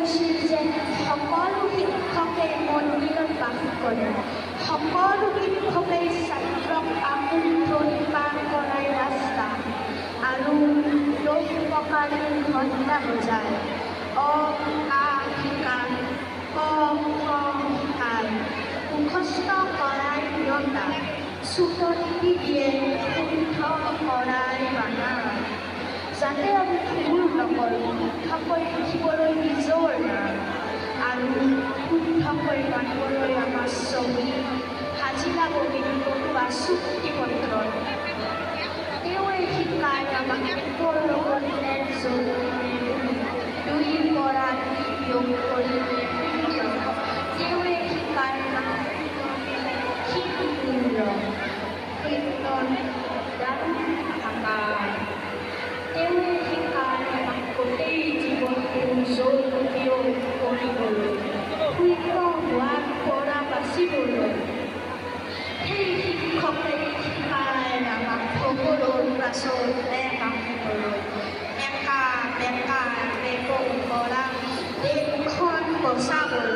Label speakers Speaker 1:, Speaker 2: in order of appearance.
Speaker 1: কৈছিল যে সকলো শিক্ষকে মন্দিৰত বাস কৰে, সকলো শিক্ষকেই ছাত্ৰক আমোদ পাৰ কৰাই ৰাস্তা আৰু লোকপকাৰী ঘণ্টা বজায়। অ আ শিকায়, ক খ শিকায়, মুখস্থ কৰাই নিয়তা, চুটনি দিয়ে শুদ্ধ কৰাই বানা, যাতে আমি ভুল নকৰোঁ, শুদ্ধকৈ লিখিবলৈ নিজৰ নাম আৰু শুদ্ধকৈ মাতিবলৈ আমাৰ ছবি হাজিৰা বহি পঠোৱা চুক্তিপত্ৰত। তেওঁৱে শিকায় আমাক একৰ লগত দুইৰ পৰা যোগ কৰিলে তেওঁৱে শিকায় আমাক মূল্য কীৰ্তন ভাষা। তেওঁৱে শিকায় আমাক গোটেই জীৱনটো জয়মতীয় কৰিবলৈ, শুদ্ধ হোৱাৰ পৰা বাচিবলৈ। সেই শিক্ষকে শিকায় আমাক সকলোৰ পাছতে কামলৈ, একা বেকা বেগৰ পৰা দেশখন বচাবলৈ।